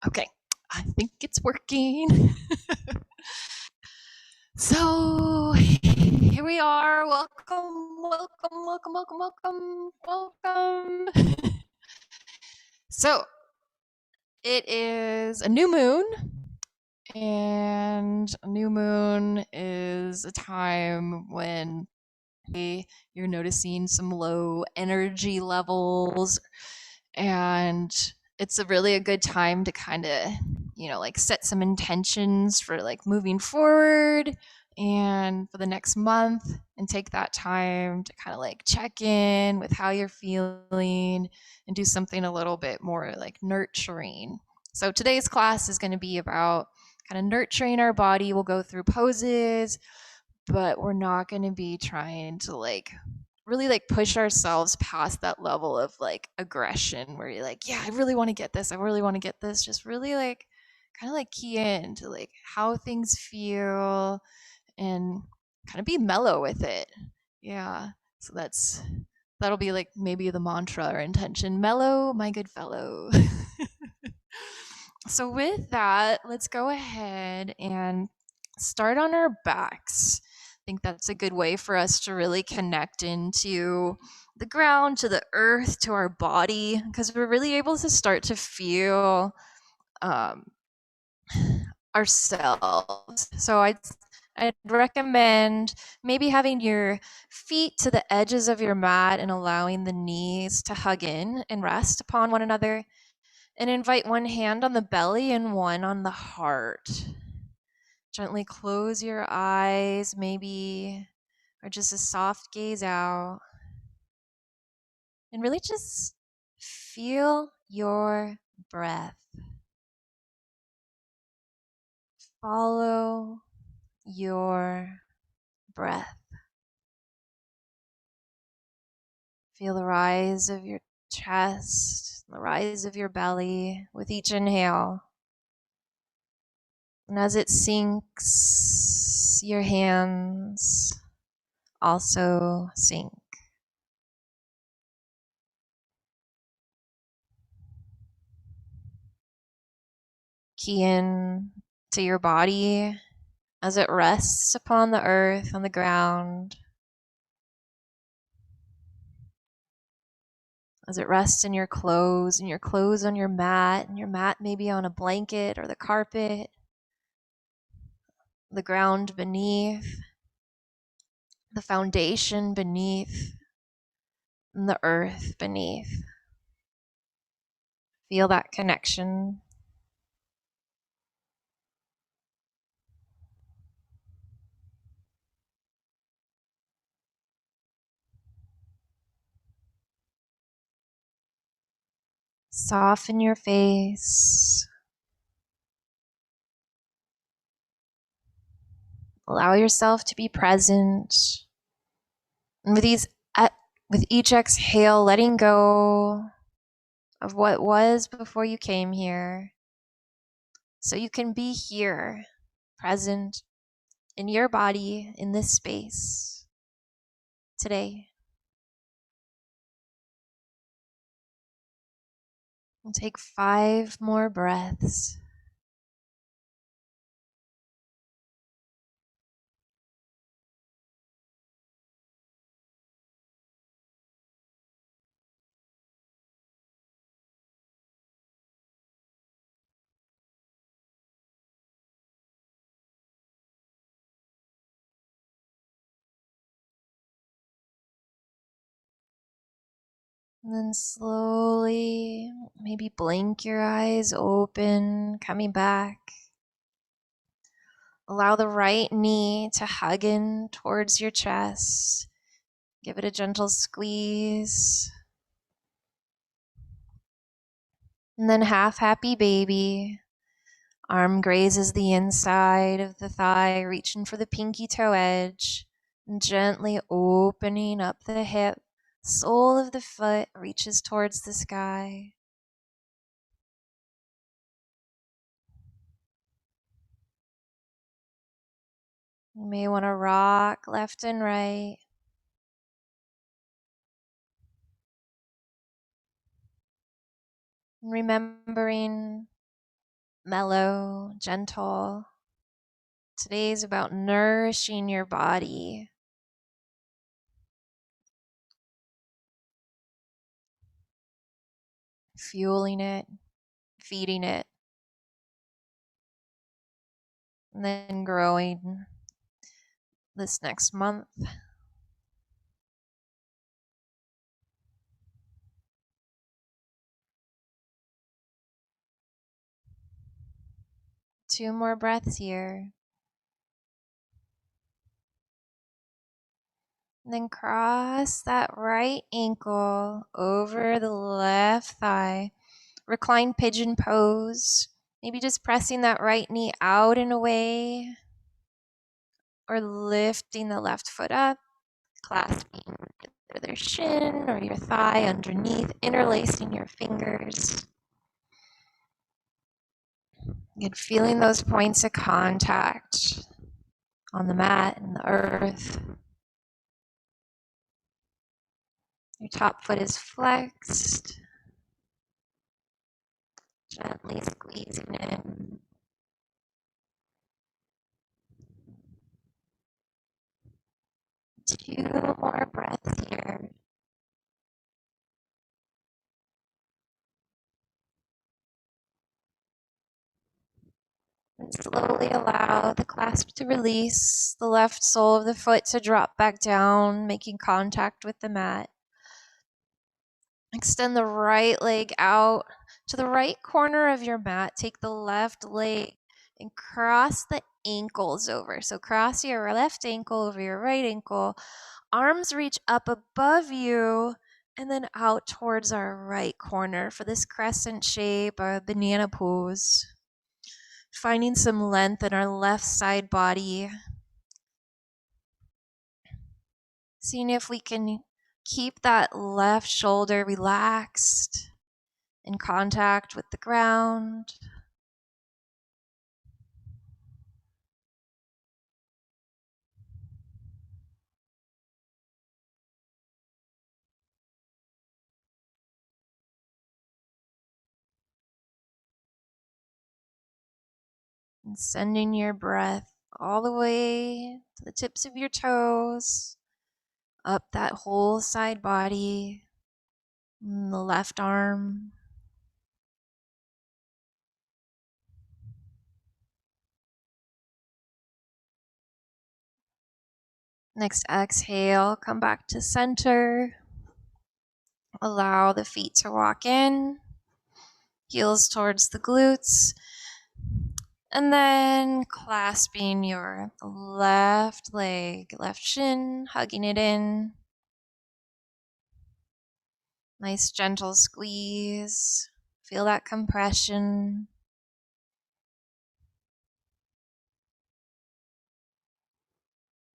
Okay, I think it's working. So here we are. Welcome, welcome, welcome, welcome, welcome, welcome. So it is a new moon, and a new moon is a time when you're noticing some low energy levels, and it's really a good time to kind of like set some intentions for like moving forward and for the next month, and take that time to kind of like check in with how you're feeling and do something a little bit more like nurturing. So today's class is going to be about kind of nurturing our body. We'll go through poses, but we're not going to be trying to like really like push ourselves past that level of like aggression where you're like, yeah, I really want to get this. I really want to get this. Just really like kind of like key in to like how things feel and kind of be mellow with it. Yeah. So that'll be like maybe the mantra or intention. Mellow, my good fellow. So with that, let's go ahead and start on our backs. I think that's a good way for us to really connect into the ground, to the earth, to our body, because we're really able to start to feel um, ourselves. So I'd recommend maybe having your feet to the edges of your mat and allowing the knees to hug in and rest upon one another, and invite one hand on the belly and one on the heart. Gently close your eyes, maybe, or just a soft gaze out. And really just feel your breath. Follow your breath. Feel the rise of your chest, the rise of your belly with each inhale. And as it sinks, your hands also sink. Key in to your body as it rests upon the earth, on the ground, as it rests in your clothes, and your clothes on your mat, and your mat maybe on a blanket or the carpet, the ground beneath, the foundation beneath, and the earth beneath. Feel that connection. Soften your face. Allow yourself to be present. And with each exhale, letting go of what was before you came here, so you can be here, present in your body, in this space today. We'll take 5 more breaths. And then slowly, maybe blink your eyes open, coming back. Allow the right knee to hug in towards your chest. Give it a gentle squeeze. And then half happy baby. Arm grazes the inside of the thigh, reaching for the pinky toe edge, and gently opening up the hip. Sole of the foot reaches towards the sky. You may want to rock left and right. Remembering mellow, gentle. Today is about nourishing your body. Fueling it, feeding it, and then growing this next month. Two more breaths here. And then cross that right ankle over the left thigh. Recline Pigeon Pose. Maybe just pressing that right knee out and away, or lifting the left foot up, clasping either their shin or your thigh underneath, interlacing your fingers. And feeling those points of contact on the mat and the earth. Your top foot is flexed, gently squeezing in. Two more breaths here. And slowly allow the clasp to release, the left sole of the foot to drop back down, making contact with the mat. Extend the right leg out to the right corner of your mat. Take the left leg and cross the ankles over. So cross your left ankle over your right ankle. Arms reach up above you and then out towards our right corner for this crescent shape or banana pose. Finding some length in our left side body. Seeing if we can keep that left shoulder relaxed, in contact with the ground. And sending your breath all the way to the tips of your toes, up that whole side body, and the left arm. Next exhale, come back to center. Allow the feet to walk in, heels towards the glutes, and then clasping your left leg, left shin, hugging it in. Nice gentle squeeze. Feel that compression.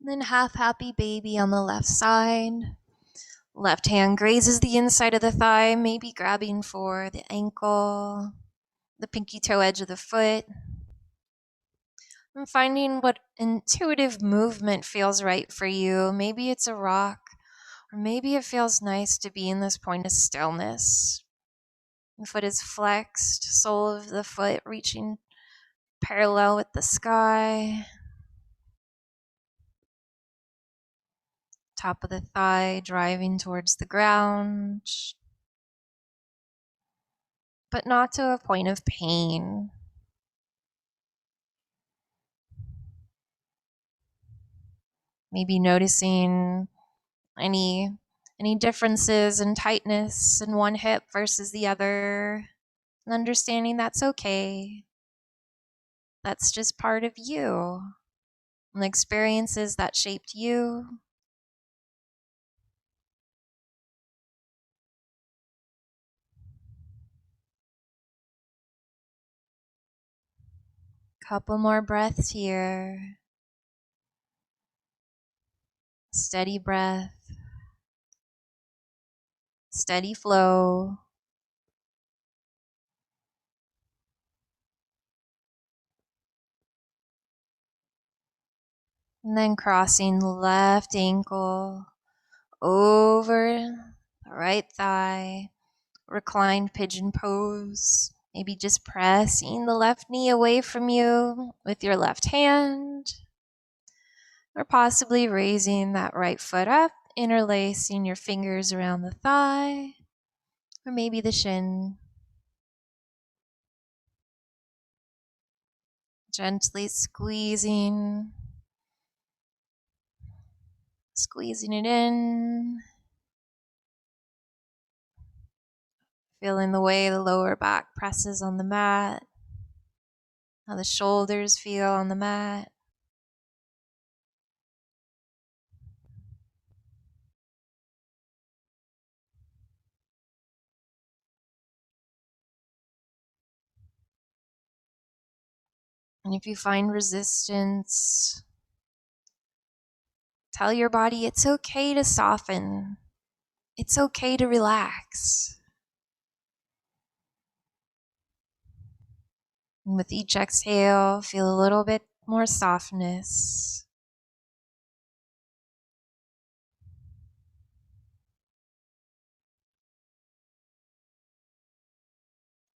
And then half happy baby on the left side. Left hand grazes the inside of the thigh, maybe grabbing for the ankle, the pinky toe edge of the foot. And finding what intuitive movement feels right for you. Maybe it's a rock, or maybe it feels nice to be in this point of stillness. The foot is flexed, sole of the foot reaching parallel with the sky. Top of the thigh driving towards the ground, but not to a point of pain. Maybe noticing any differences in tightness in one hip versus the other, and understanding that's okay. That's just part of you, and the experiences that shaped you. Couple more breaths here. Steady breath, steady flow. And then crossing the left ankle over the right thigh, reclined pigeon pose. Maybe just pressing the left knee away from you with your left hand, or possibly raising that right foot up, interlacing your fingers around the thigh, or maybe the shin. Gently squeezing it in, feeling the way the lower back presses on the mat, how the shoulders feel on the mat. And if you find resistance, tell your body it's okay to soften. It's okay to relax. And with each exhale, feel a little bit more softness.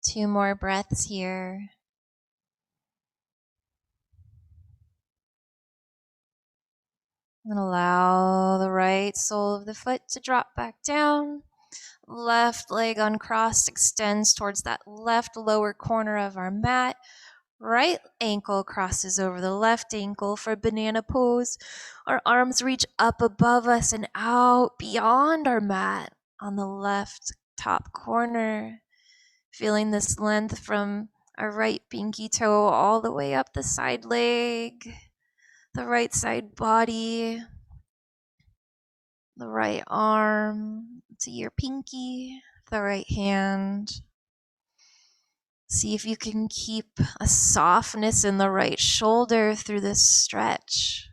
Two more breaths here. And allow the right sole of the foot to drop back down. Left leg uncrossed extends towards that left lower corner of our mat. Right ankle crosses over the left ankle for banana pose. Our arms reach up above us and out beyond our mat on the left top corner. Feeling this length from our right pinky toe all the way up the side leg, the right side body, the right arm to your pinky, the right hand. See if you can keep a softness in the right shoulder through this stretch.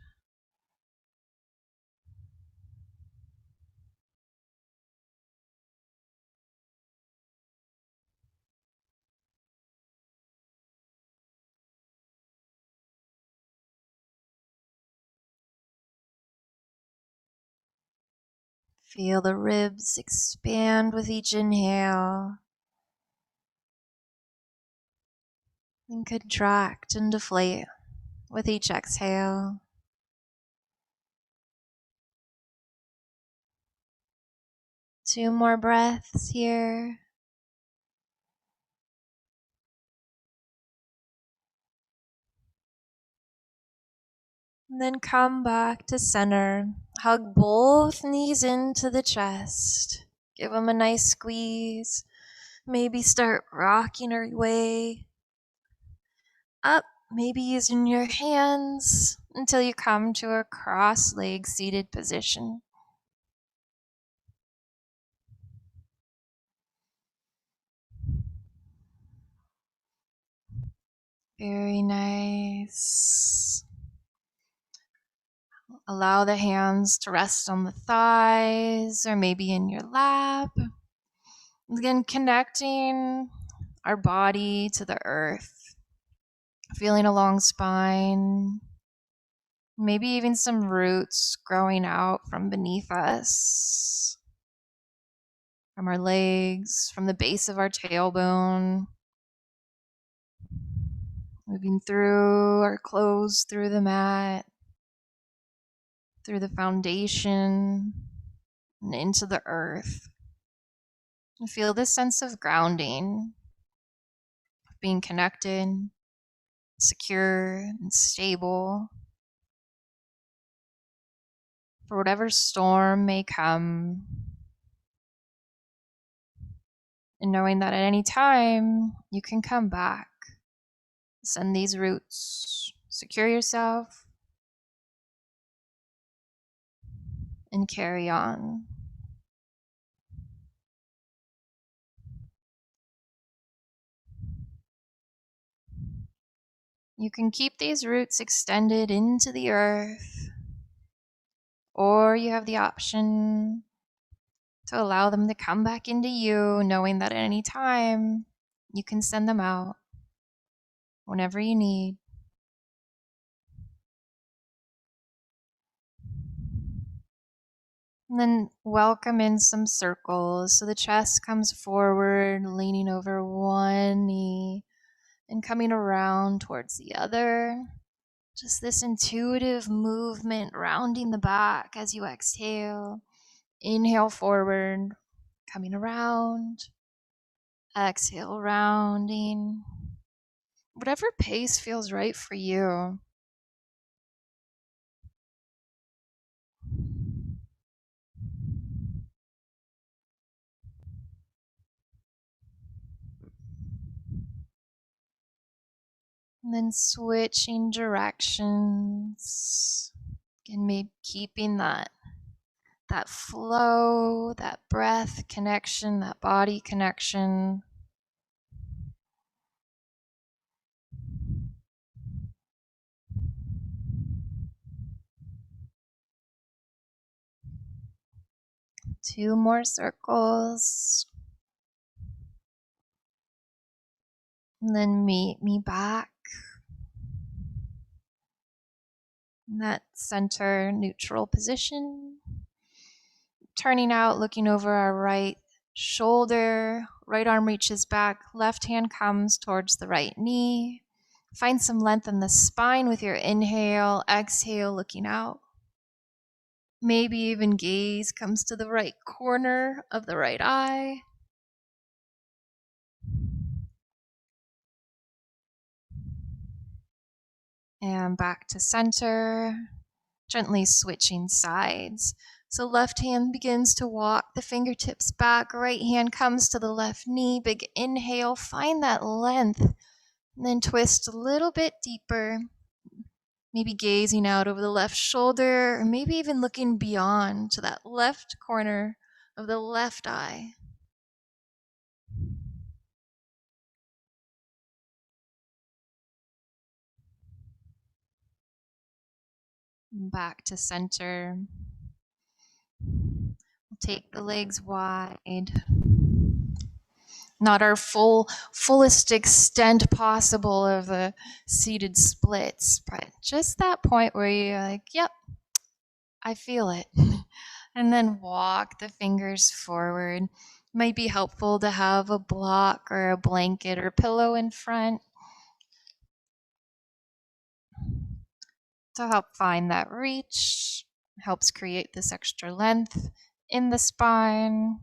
Feel the ribs expand with each inhale and contract and deflate with each exhale. Two more breaths here. And then come back to center. Hug both knees into the chest. Give them a nice squeeze. Maybe start rocking your way up, maybe using your hands until you come to a cross-legged seated position. Very nice. Allow the hands to rest on the thighs or maybe in your lap. Again, connecting our body to the earth. Feeling a long spine. Maybe even some roots growing out from beneath us. From our legs, from the base of our tailbone. Moving through our clothes, through the mat, through the foundation, and into the earth. And feel this sense of grounding, of being connected, secure, and stable. For whatever storm may come, and knowing that at any time you can come back, send these roots, secure yourself, and carry on. You can keep these roots extended into the earth, or you have the option to allow them to come back into you, knowing that at any time you can send them out whenever you need. And then welcome in some circles. So the chest comes forward, leaning over one knee. and coming around towards the other. Just this intuitive movement, rounding the back as you exhale. Inhale forward, coming around. Exhale, rounding. Whatever pace feels right for you. And then switching directions. And maybe keeping that flow, that breath connection, that body connection. Two more circles. And then meet me back in that center neutral position. Turning out, looking over our right shoulder. Right arm reaches back. Left hand comes towards the right knee. Find some length in the spine with your inhale. Exhale, looking out. Maybe even gaze comes to the right corner of the right eye. And back to center, gently switching sides. So left hand begins to walk the fingertips back, right hand comes to the left knee. Big inhale, find that length, and then twist a little bit deeper. Maybe gazing out over the left shoulder, or maybe even looking beyond to that left corner of the left eye. Back to center. We'll take the legs wide. Not our fullest extent possible of the seated splits, but just that point where you're like, yep, I feel it. And then walk the fingers forward. Might be helpful to have a block or a blanket or pillow in front to help find that reach. Helps create this extra length in the spine.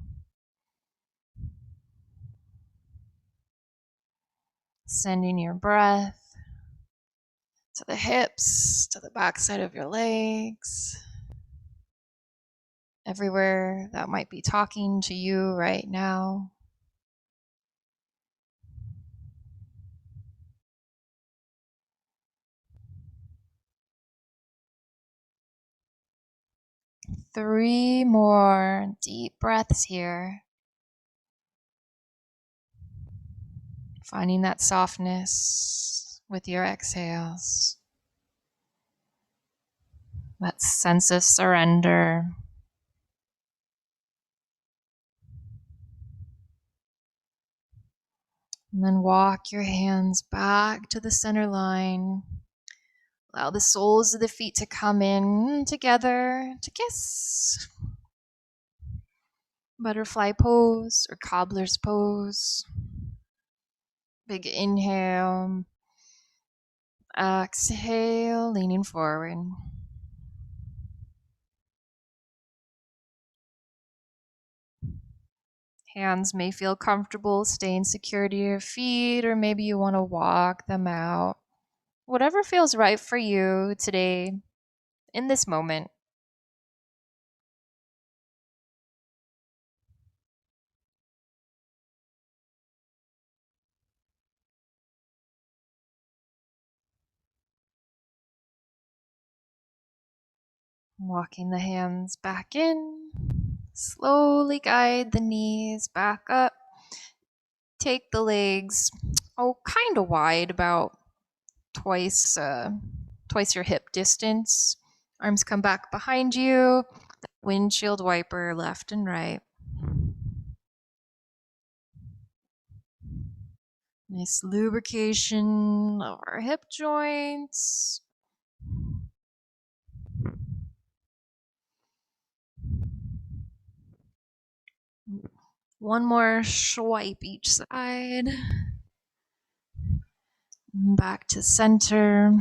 Sending your breath to the hips, to the backside of your legs. Everywhere that might be talking to you right now. Three more deep breaths here. Finding that softness with your exhales. That sense of surrender. And then walk your hands back to the center line. Allow the soles of the feet to come in together to kiss. Butterfly pose or cobbler's pose. Big inhale. Exhale, leaning forward. Hands may feel comfortable staying secure to your feet, or maybe you want to walk them out. Whatever feels right for you today, in this moment. Walking the hands back in. Slowly guide the knees back up. Take the legs, kind of wide, about twice your hip distance. Arms come back behind you. Windshield wiper left and right. Nice lubrication of our hip joints. One more swipe each side. Back to center.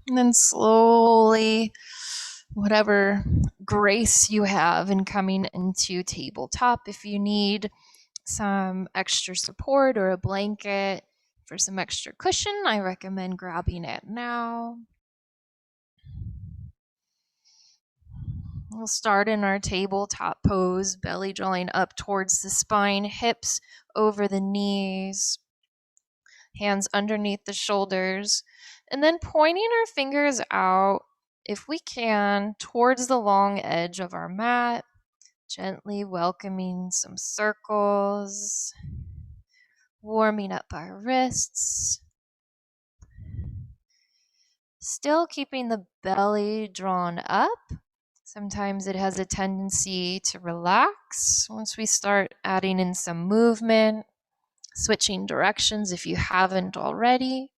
And then slowly, whatever grace you have in coming into tabletop, if you need some extra support or a blanket for some extra cushion, I recommend grabbing it now. We'll start in our tabletop pose, belly drawing up towards the spine, hips over the knees, hands underneath the shoulders, and then pointing our fingers out, if we can, towards the long edge of our mat, gently welcoming some circles, warming up our wrists, still keeping the belly drawn up. Sometimes it has a tendency to relax once we start adding in some movement, switching directions if you haven't already.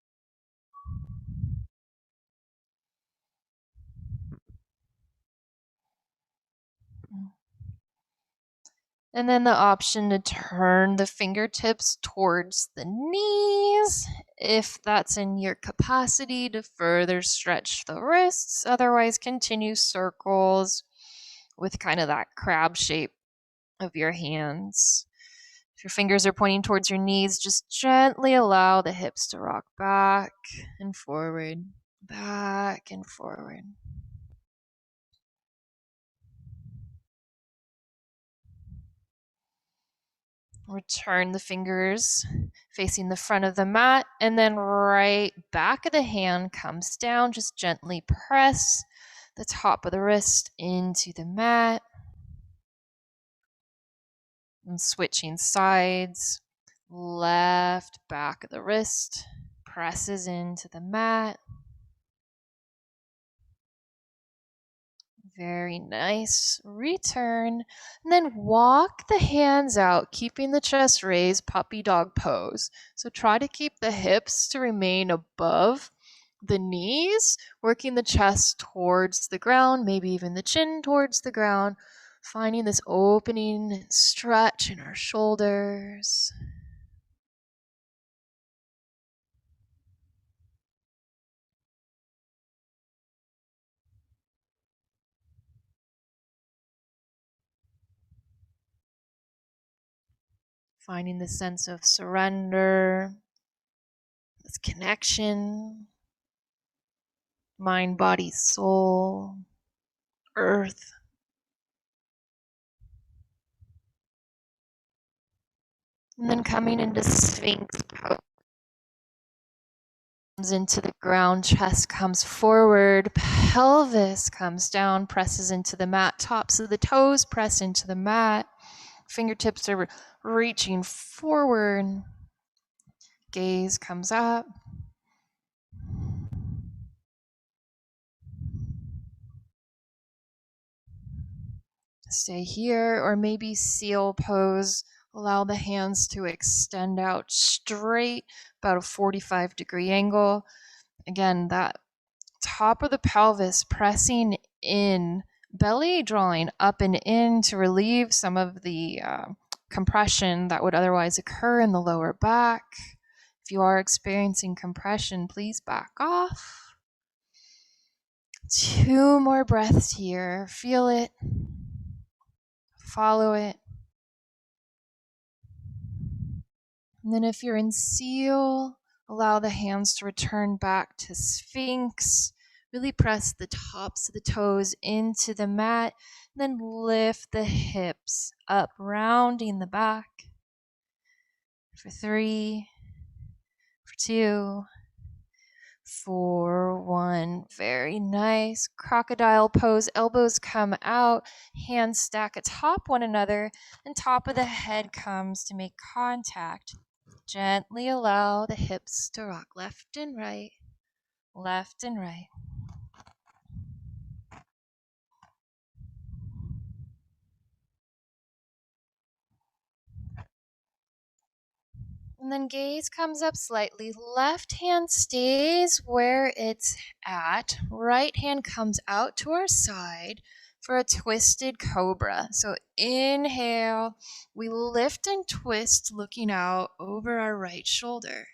And then the option to turn the fingertips towards the knees, if that's in your capacity to further stretch the wrists. Otherwise, continue circles with kind of that crab shape of your hands. If your fingers are pointing towards your knees, just gently allow the hips to rock back and forward, back and forward. Return the fingers facing the front of the mat, and then right back of the hand comes down. Just gently press the top of the wrist into the mat. And switching sides, left back of the wrist presses into the mat. Very nice. Return. And then walk the hands out, keeping the chest raised, puppy dog pose. So try to keep the hips to remain above the knees, working the chest towards the ground, maybe even the chin towards the ground, finding this opening stretch in our shoulders. Finding the sense of surrender, this connection, mind, body, soul, earth. And then coming into Sphinx pose. Comes into the ground, chest comes forward, pelvis comes down, presses into the mat, tops of the toes press into the mat, fingertips are reaching forward, gaze comes up. Stay here, or maybe seal pose. Allow the hands to extend out straight, about a 45-degree angle. Again, that top of the pelvis pressing in, belly drawing up and in to relieve some of the compression that would otherwise occur in the lower back. If you are experiencing compression, please back off. 2 more breaths here. Feel it. Follow it. And then if you're in seal, allow the hands to return back to Sphinx. Really press the tops of the toes into the mat. Then lift the hips up, rounding the back. For 3, for 2, for 1. Very nice. Crocodile pose. Elbows come out. Hands stack atop one another. And top of the head comes to make contact. Gently allow the hips to rock left and right, left and right. And then gaze comes up slightly. Left hand stays where it's at. Right hand comes out to our side for a twisted cobra. So inhale, we lift and twist, looking out over our right shoulder.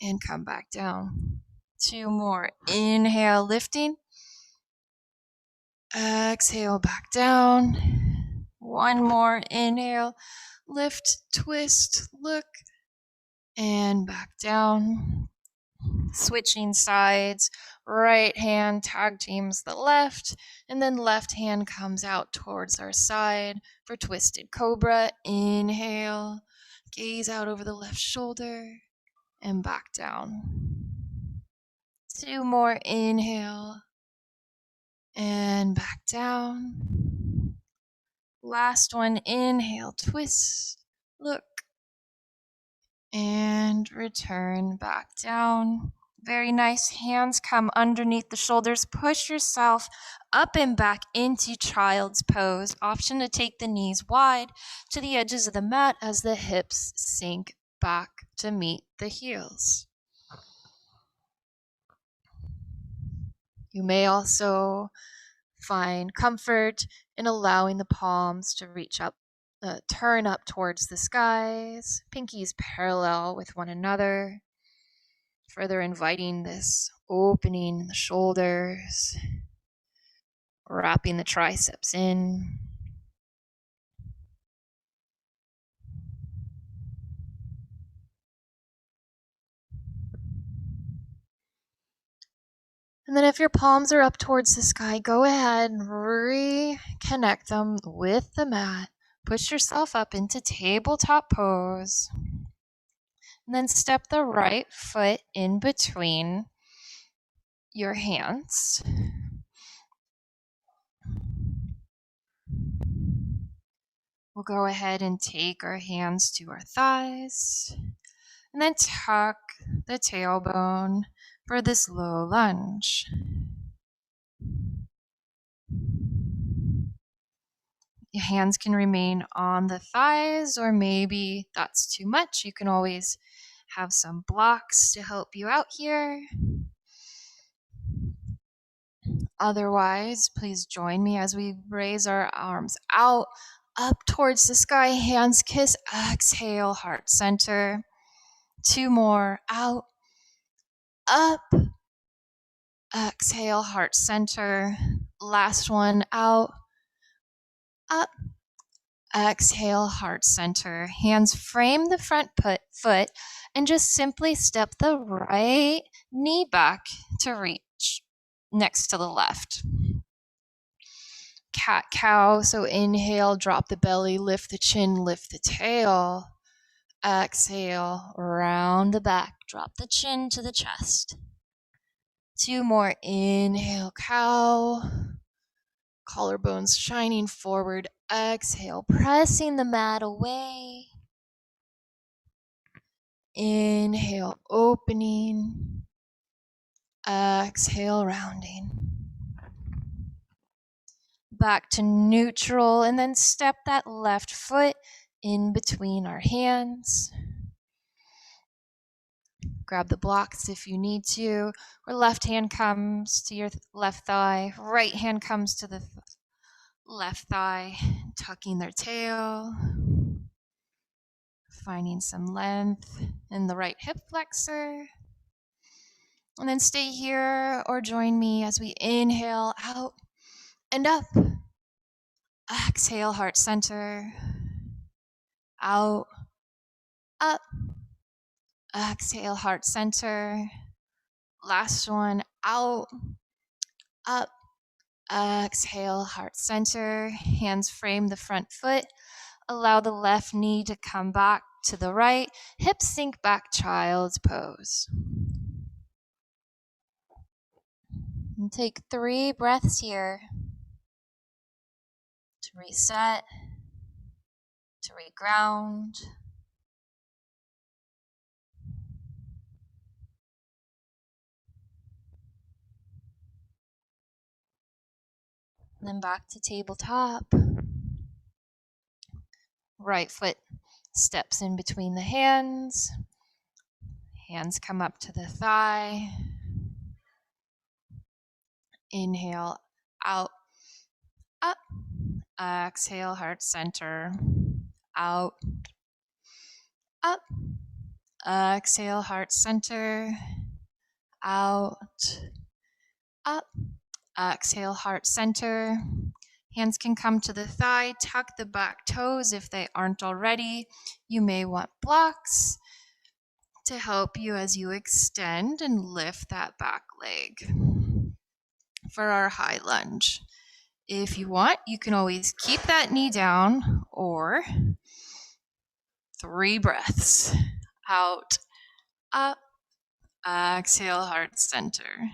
and come back down. 2 more. Inhale, lifting. Exhale, back down. 1 more. Inhale, lift, twist, look, and back down. Switching sides. Right hand tag teams the left, and then left hand comes out towards our side for twisted cobra. Inhale, gaze out over the left shoulder, and back down. 2 more. Inhale, and back down. Last one. Inhale, twist, look, and return back down. Very nice. Hands come underneath the shoulders. Push yourself up and back into child's pose. Option to take the knees wide to the edges of the mat as the hips sink back to meet the heels. You may also find comfort in allowing the palms to reach up, turn up towards the skies, pinkies parallel with one another, further inviting this opening in the shoulders, wrapping the triceps in. And then if your palms are up towards the sky, go ahead and reconnect them with the mat. Push yourself up into tabletop pose. And then step the right foot in between your hands. We'll go ahead and take our hands to our thighs and then tuck the tailbone for this low lunge. Your hands can remain on the thighs, or maybe that's too much. You can always have some blocks to help you out here. Otherwise, please join me as we raise our arms out, up towards the sky, hands kiss, exhale, heart center. 2 more, out, up, exhale, heart center. Last one, out, up, exhale, heart center. Hands frame the front foot and just simply step the right knee back to reach next to the left. Cat cow. So inhale, drop the belly, lift the chin, lift the tail. Exhale, round the back, drop the chin to the chest. 2 more. Inhale, cow. Collarbones shining forward. Exhale, pressing the mat away. Inhale, opening. Exhale, rounding. Back to neutral, and then step that left foot in between our hands. Grab the blocks if you need to, or left hand comes to your left thigh, right hand comes to the left thigh, tucking their tail, finding some length in the right hip flexor. And then stay here or join me as we inhale out and up. Exhale, heart center. Out, up. Exhale, heart center. Last one, out, up. Exhale, heart center. Hands frame the front foot. Allow the left knee to come back to the right. Hips sink back, child's pose. And take 3 breaths here to reset, to reground. And then back to tabletop. Right foot steps in between the hands. Hands come up to the thigh. Inhale, out, up. Exhale, heart center. Out, up. Exhale, heart center. Out, up. Exhale, heart center. Hands can come to the thigh. Tuck the back toes if they aren't already. You may want blocks to help you as you extend and lift that back leg for our high lunge. If you want, you can always keep that knee down or 3 breaths. Out, up, exhale, heart center.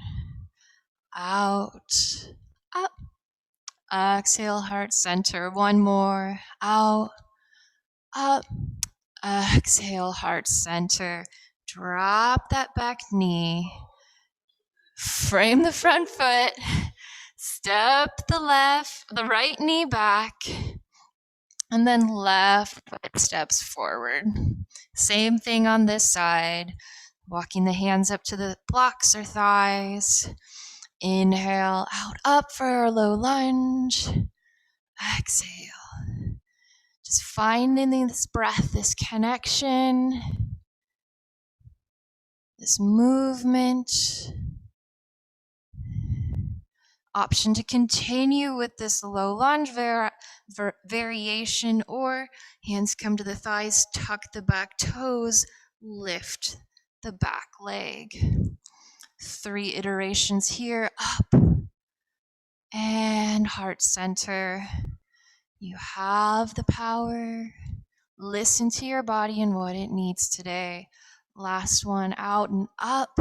Out, up, exhale, heart center. One more. Out, up, exhale, heart center. Drop that back knee. Frame the front foot. Step the right knee back. And then left foot steps forward. Same thing on this side. Walking the hands up to the blocks or thighs. Inhale, out, up for our low lunge. Exhale. Just finding this breath, this connection, this movement. Option to continue with this low lunge variation, or hands come to the thighs, tuck the back toes, lift the back leg. 3 iterations here, up and heart center. You have the power. Listen to your body and what it needs today. Last one, out and up.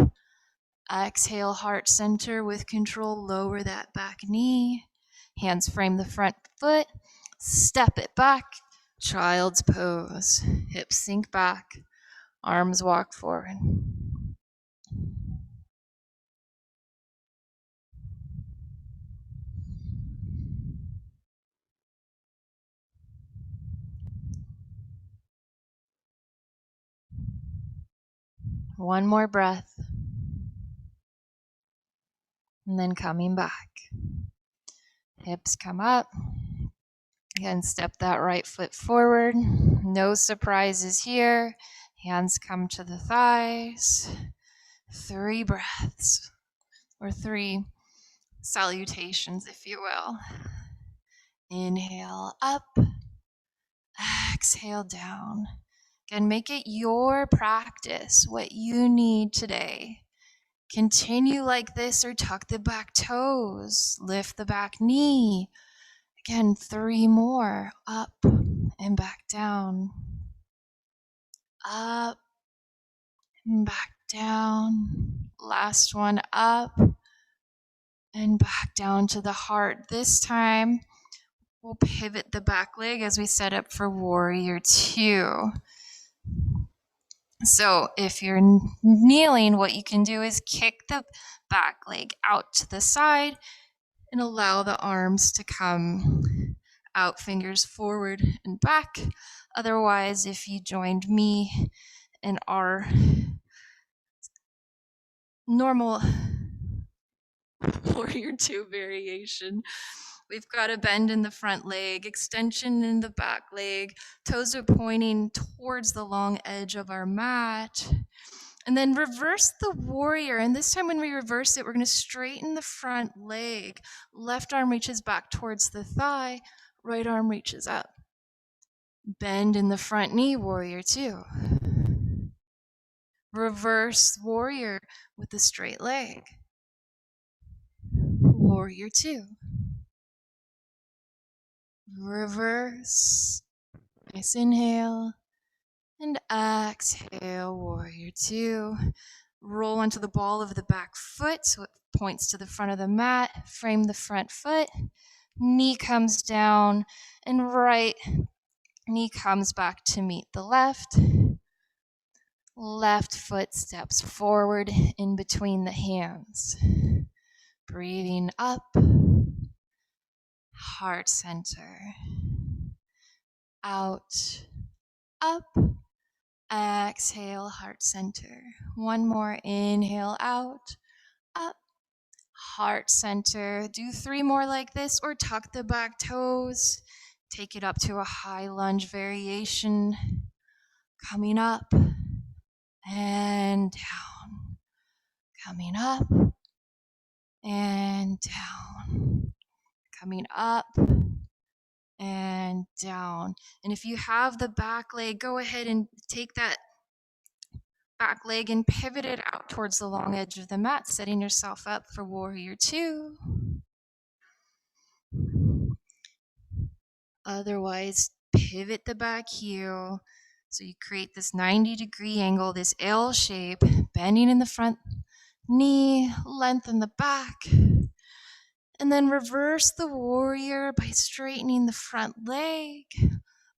Exhale, heart center with control. Lower that back knee. Hands frame the front foot. Step it back. Child's pose. Hips sink back. Arms walk forward. One more breath. And then coming back. Hips come up. Again, step that right foot forward. No surprises here. Hands come to the thighs. 3 breaths, or 3 salutations, if you will. Inhale up. Exhale down. Again, make it your practice, what you need today. Continue like this or tuck the back toes. Lift the back knee. Again, 3 more. Up and back down. Up and back down. Last one, up and back down to the heart. This time, we'll pivot the back leg as we set up for warrior 2. So if you're kneeling, what you can do is kick the back leg out to the side and allow the arms to come out, fingers forward and back. Otherwise, if you joined me in our normal warrior 2 variation, we've got a bend in the front leg, extension in the back leg, toes are pointing towards the long edge of our mat. And then reverse the warrior. And this time when we reverse it, we're going to straighten the front leg. Left arm reaches back towards the thigh, right arm reaches up. Bend in the front knee, warrior 2. Reverse warrior with the straight leg. Warrior 2. Reverse. Nice inhale. And exhale, warrior 2. Roll onto the ball of the back foot so it points to the front of the mat. Frame the front foot. Knee comes down and right knee comes back to meet the left. Left foot steps forward in between the hands. Breathing up. Heart center. Out. Up. Exhale, heart center. One more. Inhale, out. Up. Heart center. Do 3 more like this, or tuck the back toes. Take it up to a high lunge variation. Coming up and down. Coming up and down. Coming up and down. And if you have the back leg, go ahead and take that back leg and pivot it out towards the long edge of the mat, setting yourself up for warrior two. Otherwise, pivot the back heel. So you create this 90-degree angle, this L shape, bending in the front knee, lengthen the back. And then reverse the warrior by straightening the front leg.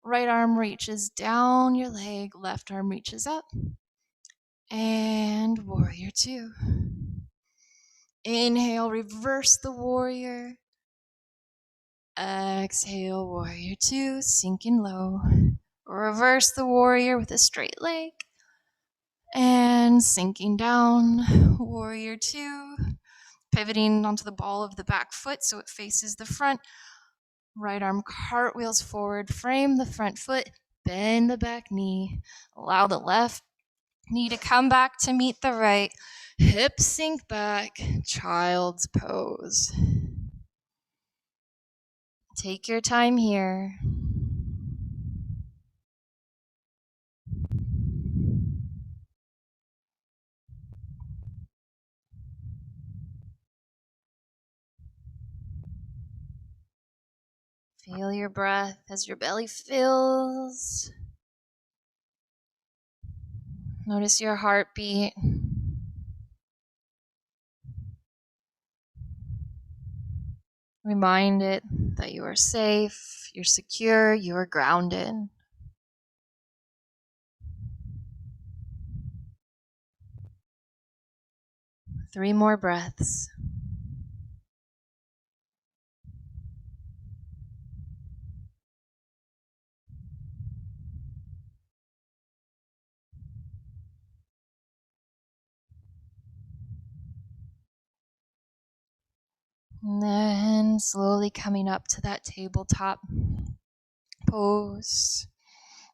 Right arm reaches down your leg, left arm reaches up. And warrior two. Inhale, reverse the warrior. Exhale, warrior two, sinking low. Reverse the warrior with a straight leg. And sinking down, warrior two. Pivoting onto the ball of the back foot so it faces the front. Right arm cartwheels forward, frame the front foot, bend the back knee. Allow the left knee to come back to meet the right. Hips sink back, child's pose. Take your time here. Feel your breath as your belly fills. Notice your heartbeat. Remind it that you are safe, you're secure, you are grounded. Three more breaths. And then slowly coming up to that tabletop pose.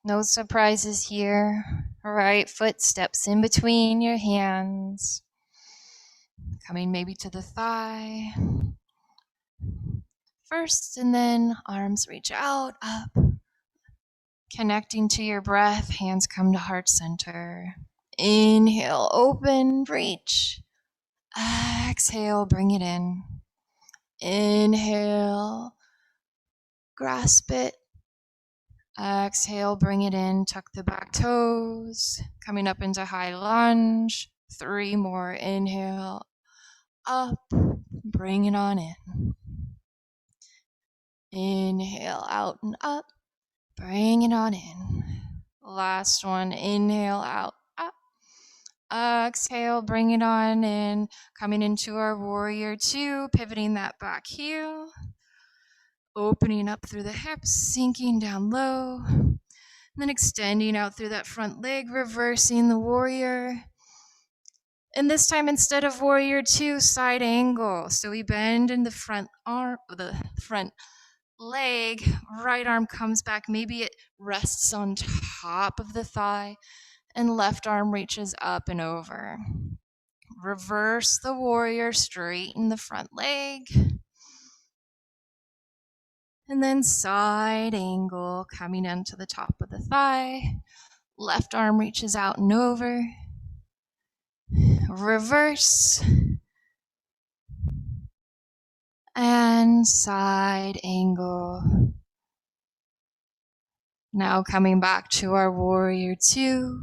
No surprises here. Right foot steps in between your hands. Coming maybe to the thigh first, and then arms reach out, up. Connecting to your breath, hands come to heart center. Inhale, open, reach. Exhale, bring it in. Inhale, grasp it. Exhale, bring it in, tuck the back toes. Coming up into high lunge. 3 more, inhale, up, bring it on in. Inhale, out and up, bring it on in. Last one, inhale, out, up. Exhale, bring it on in. Coming into our warrior two, pivoting that back heel. Opening up through the hips, sinking down low. Then extending out through that front leg, reversing the warrior. And this time, instead of warrior two, side angle. So we bend in the front arm, the front leg, right arm comes back. Maybe it rests on top of the thigh, and left arm reaches up and over. Reverse the warrior, straighten the front leg. And then side angle, coming into the top of the thigh. Left arm reaches out and over. Reverse. And side angle. Now coming back to our warrior two.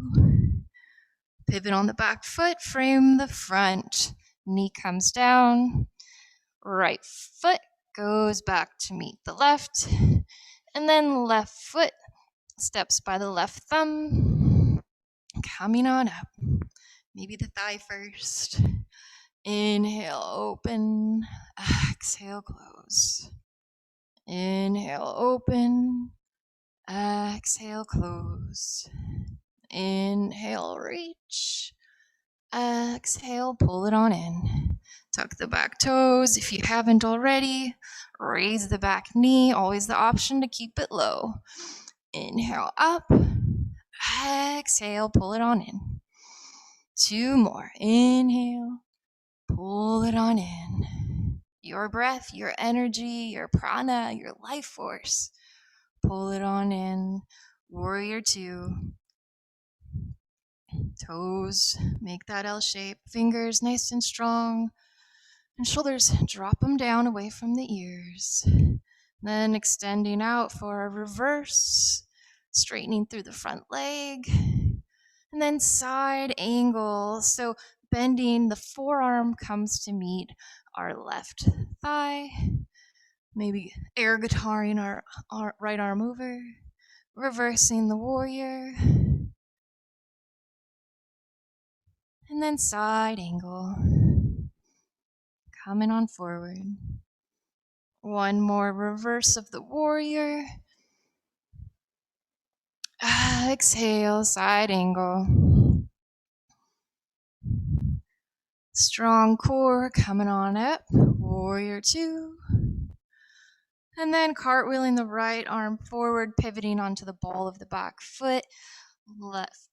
Pivot on the back foot, frame the front. Knee comes down. Right foot goes back to meet the left. And then left foot steps by the left thumb. Coming on up. Maybe the thigh first. Inhale, open. Exhale, close. Inhale, open. Exhale, close. Inhale, reach. Exhale, pull it on in. Tuck the back toes. If you haven't already, raise the back knee. Always the option to keep it low. Inhale, up. Exhale, pull it on in. 2 more. Inhale. Pull it on in. Your breath, your energy, your prana, your life force. Pull it on in. Warrior 2. Toes, make that L shape. Fingers nice and strong. And shoulders, drop them down away from the ears. Then extending out for a reverse. Straightening through the front leg. And then side angle. So bending, the forearm comes to meet our left thigh. Maybe air guitaring our right arm over. Reversing the warrior. And then side angle. Coming on forward. One more reverse of the warrior. Exhale, side angle. Strong core coming on up. Warrior 2. And then cartwheeling the right arm forward, pivoting onto the ball of the back foot.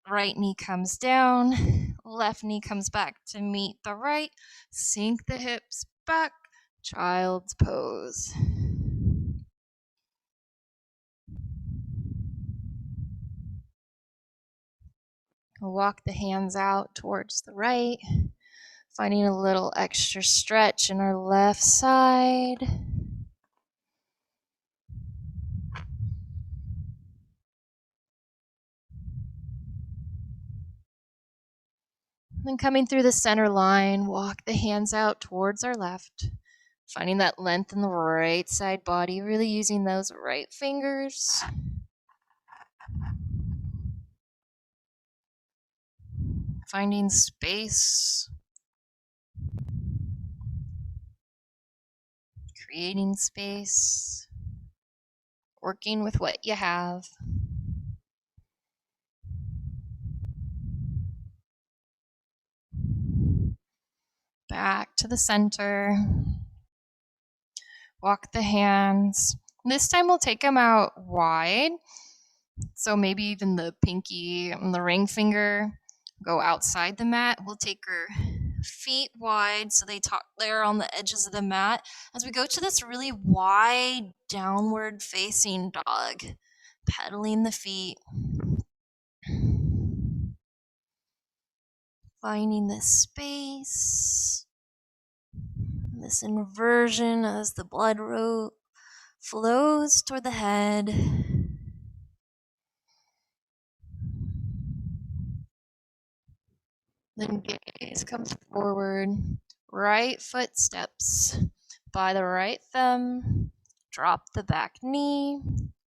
Right knee comes down. Left knee comes back to meet the right. Sink the hips back. Child's pose. Walk the hands out towards the right, finding a little extra stretch in our left side. Then coming through the center line, walk the hands out towards our left, finding that length in the right side body, really using those right fingers. Finding space. Creating space. Working with what you have. Back to the center. Walk the hands. This time we'll take them out wide. So maybe even the pinky and the ring finger go outside the mat. We'll take our feet wide so they're on the edges of the mat as we go to this really wide downward facing dog. Pedaling the feet. Finding this space. This inversion as the blood flows toward the head. Then gaze comes forward. Right foot steps by the right thumb. Drop the back knee.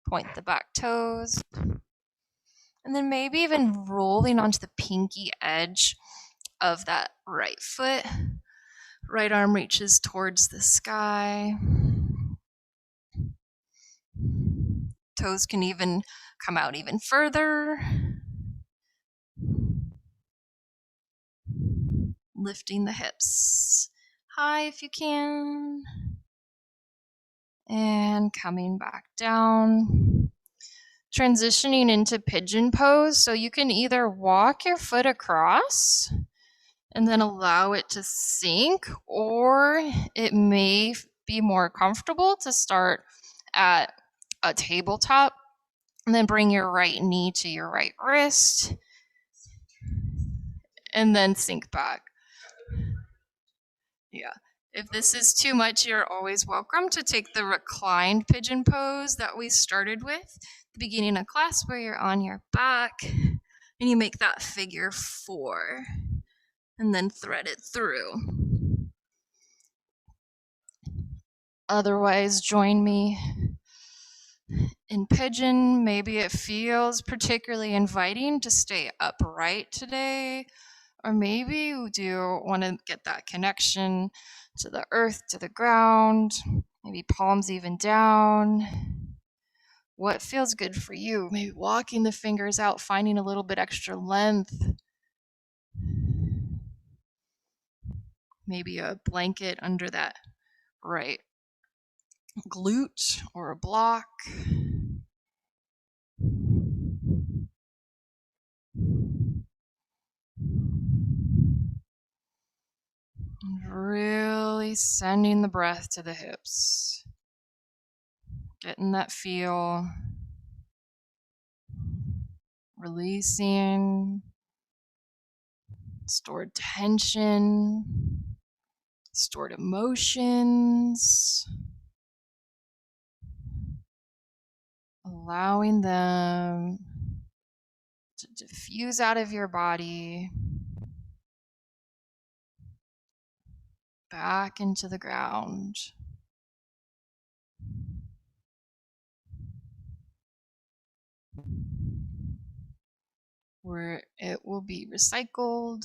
Point the back toes. And then maybe even rolling onto the pinky edge of that right foot. Right arm reaches towards the sky. Toes can even come out even further. Lifting the hips high if you can. And coming back down. Transitioning into pigeon pose. So you can either walk your foot across and then allow it to sink, or it may be more comfortable to start at a tabletop and then bring your right knee to your right wrist and then sink back. Yeah. If this is too much, you're always welcome to take the reclined pigeon pose that we started with at the beginning of class, where you're on your back and you make that figure 4 and then thread it through. Otherwise, join me in pigeon. Maybe it feels particularly inviting to stay upright today, or maybe you do want to get that connection to the earth, to the ground, maybe palms even down. What feels good for you? Maybe walking the fingers out, finding a little bit extra length. Maybe a blanket under that right glute or a block. Really sending the breath to the hips. Getting that feel. Releasing stored tension, stored emotions, allowing them to diffuse out of your body, back into the ground. Where it will be recycled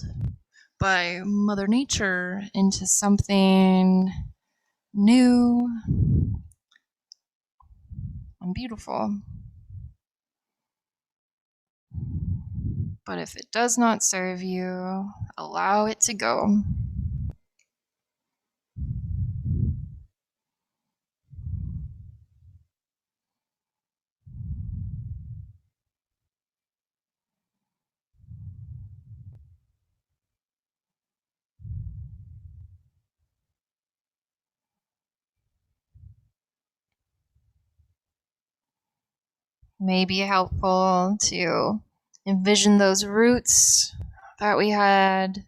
by Mother Nature into something new and beautiful. But if it does not serve you, allow it to go. May be helpful to envision those roots that we had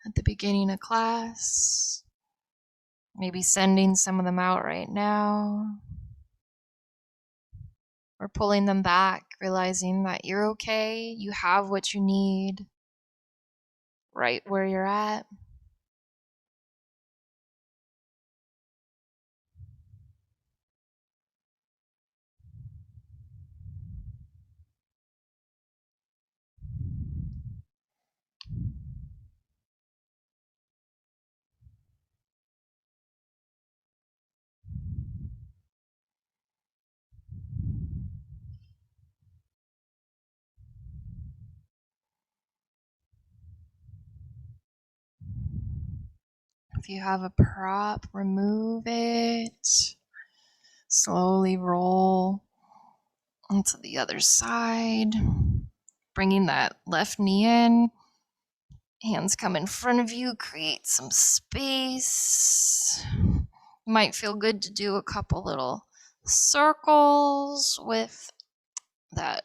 at the beginning of class. Maybe sending some of them out right now. Or pulling them back, realizing that you're okay, you have what you need right where you're at. If you have a prop, remove it. Slowly roll onto the other side. Bringing that left knee in. Hands come in front of you, create some space. Might feel good to do a couple little circles with that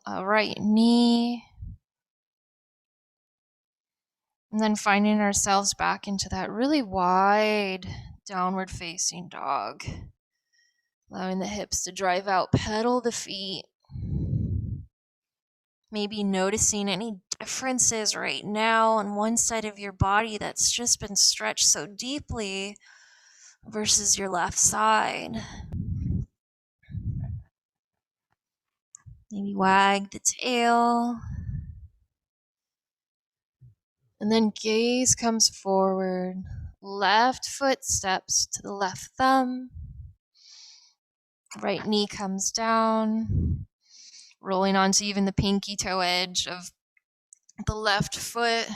right knee. And then finding ourselves back into that really wide downward facing dog. Allowing the hips to drive out, pedal the feet. Maybe noticing any differences right now on one side of your body that's just been stretched so deeply versus your left side. Maybe wag the tail. And then gaze comes forward. Left foot steps to the left thumb. Right knee comes down. Rolling onto even the pinky toe edge of the left foot.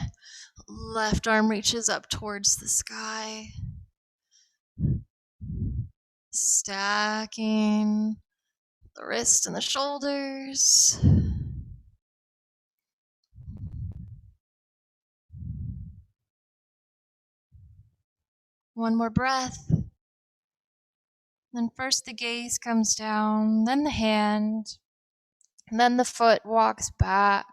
Left arm reaches up towards the sky. Stacking the wrist and the shoulders. One more breath. Then first the gaze comes down, then the hand, and then the foot walks back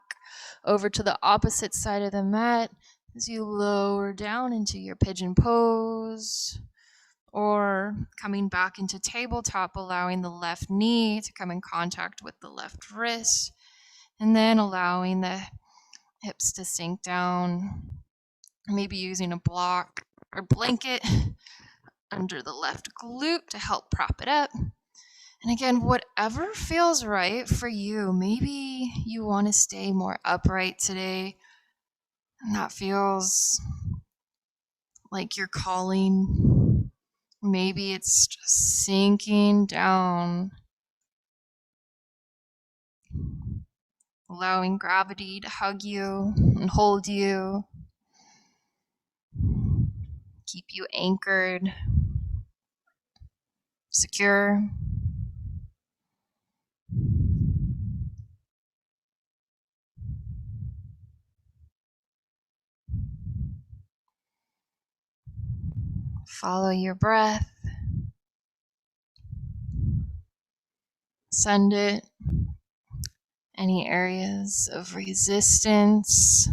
over to the opposite side of the mat as you lower down into your pigeon pose, or coming back into tabletop, allowing the left knee to come in contact with the left wrist, and then allowing the hips to sink down, maybe using a block or blanket under the left glute to help prop it up. And again, whatever feels right for you. Maybe you want to stay more upright today, and that feels like you're calling. Maybe it's just sinking down, allowing gravity to hug you and hold you, keep you anchored, secure. Follow your breath. Send it. Any areas of resistance.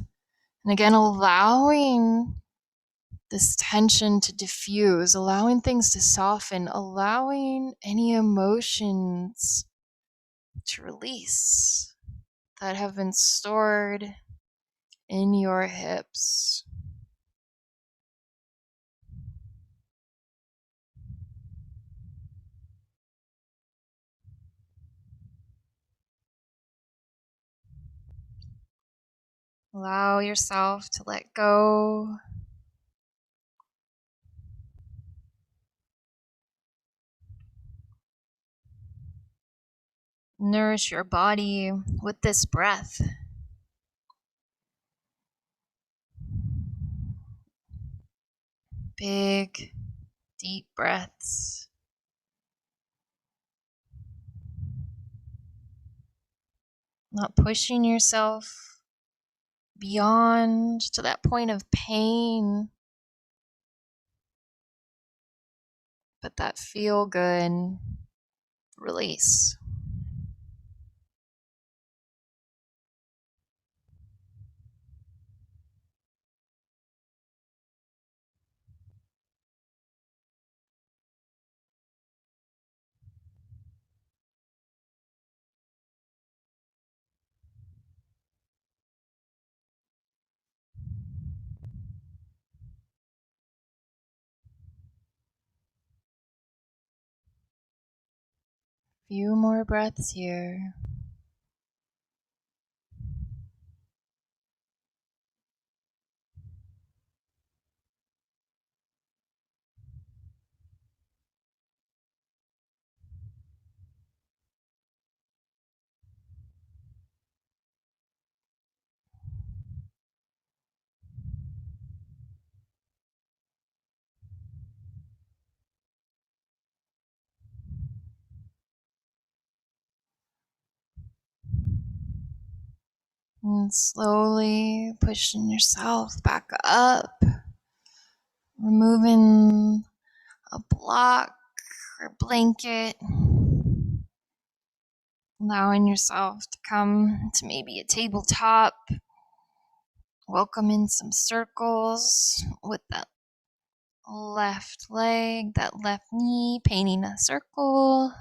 And again, allowing this tension to diffuse, allowing things to soften, allowing any emotions to release that have been stored in your hips. Allow yourself to let go. Nourish your body with this breath. Big, deep breaths. Not pushing yourself beyond to that point of pain, but that feel good release. Few more breaths here. And slowly pushing yourself back up, removing a block or blanket, allowing yourself to come to maybe a tabletop, welcome in some circles with that left leg, that left knee, painting a circle.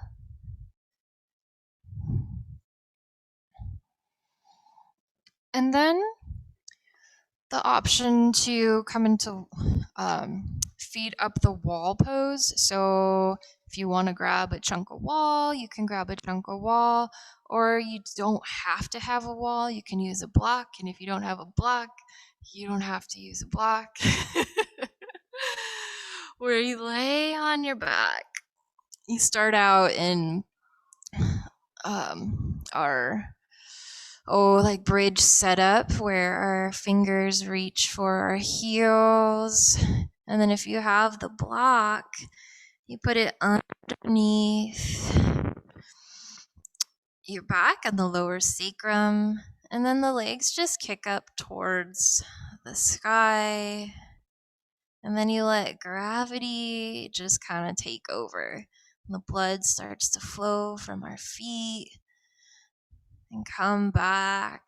And then the option to come into feet up the wall pose. So if you want to grab a chunk of wall, you can grab a chunk of wall, or you don't have to have a wall. You can use a block, and if you don't have a block, you don't have to use a block. Where you lay on your back. You start out in our like bridge setup where our fingers reach for our heels. And then if you have the block, you put it underneath your back and the lower sacrum. And then the legs just kick up towards the sky. And then you let gravity just kind of take over. The blood starts to flow from our feet and come back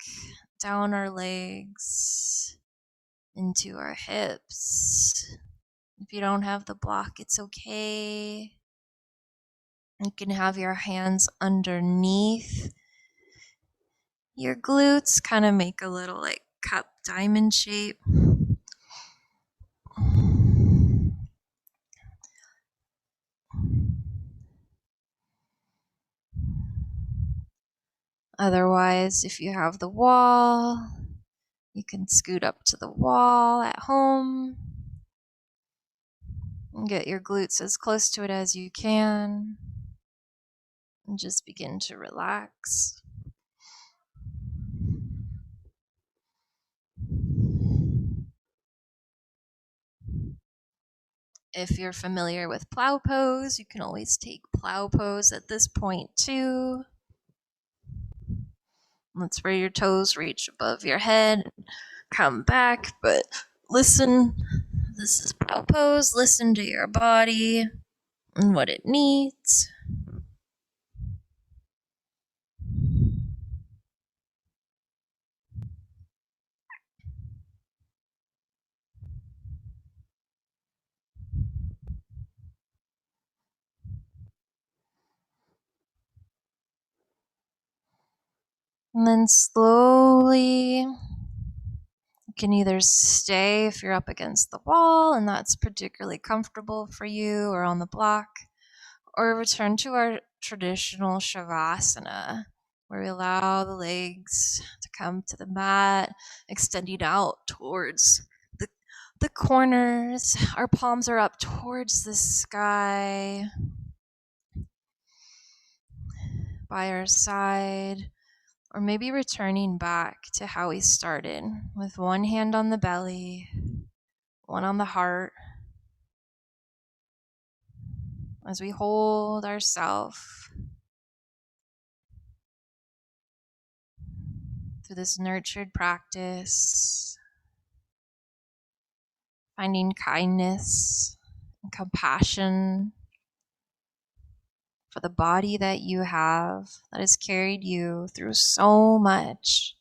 down our legs into our hips. If you don't have the block, it's okay. You can have your hands underneath your glutes, kind of make a little like cup diamond shape. Otherwise, if you have the wall, you can scoot up to the wall at home and get your glutes as close to it as you can and just begin to relax. If you're familiar with plow pose, you can always take plow pose at this point too. That's where your toes reach above your head, come back, but listen This is Crocodile Pose. Listen to your body and what it needs. And then slowly, you can either stay if you're up against the wall and that's particularly comfortable for you, or on the block, or return to our traditional Shavasana, where we allow the legs to come to the mat, extending out towards the corners. Our palms are up towards the sky by our side, or maybe returning back to how we started, with one hand on the belly, one on the heart, as we hold ourselves through this nurtured practice, finding kindness and compassion for the body that you have, that has carried you through so much.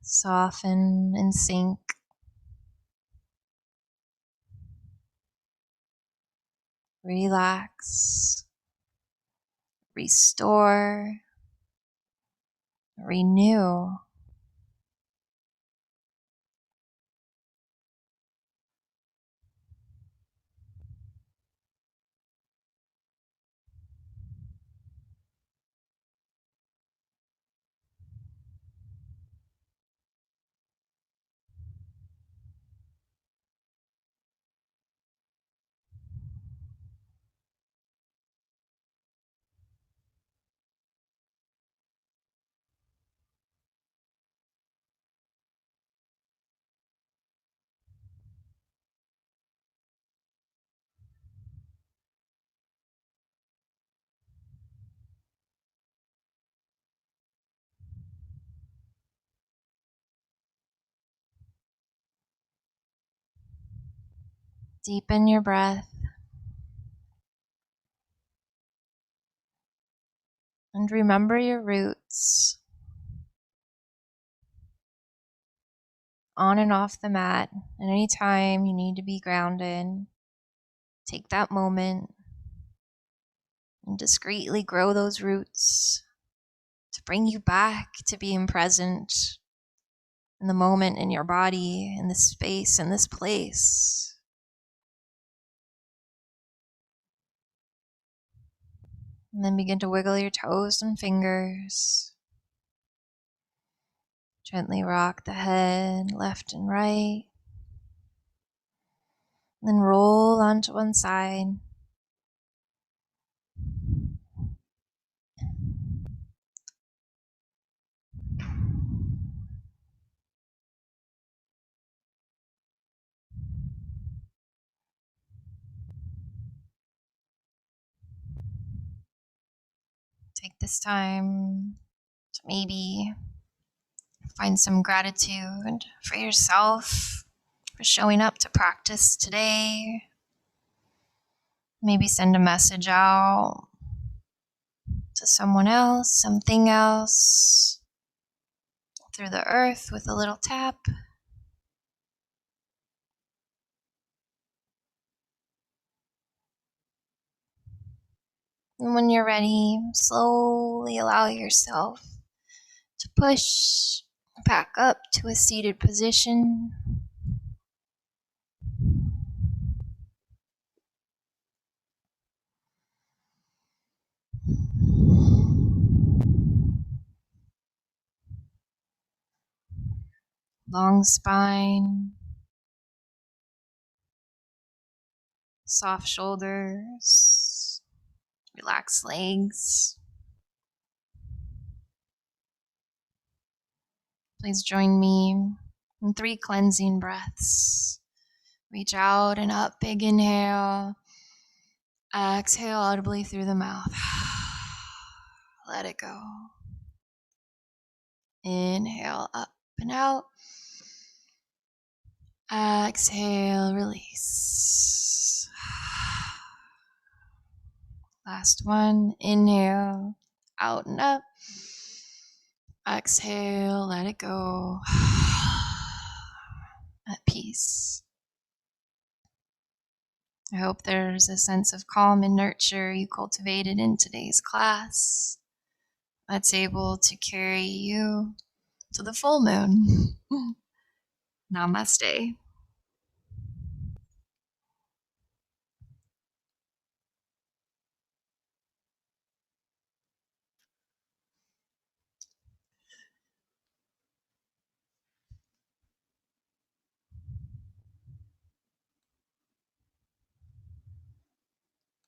Soften and sink. Relax. Restore. Renew. Deepen your breath. And remember your roots. On and off the mat. And anytime you need to be grounded, take that moment and discreetly grow those roots to bring you back to being present in the moment, in your body, in this space, in this place. And then begin to wiggle your toes and fingers. Gently rock the head left and right. Then roll onto one side. Take this time to maybe find some gratitude for yourself for showing up to practice today. Maybe send a message out to someone else, something else, through the earth with a little tap. And when you're ready, slowly allow yourself to push back up to a seated position. Long spine, soft shoulders, relaxed legs. Please join me in 3 cleansing breaths. Reach out and up, big inhale. Exhale audibly through the mouth. Let it go. Inhale up and out. Exhale, release. Last one. Inhale, out and up. Exhale, let it go. At peace. I hope there's a sense of calm and nurture you cultivated in today's class that's able to carry you to the full moon. Namaste.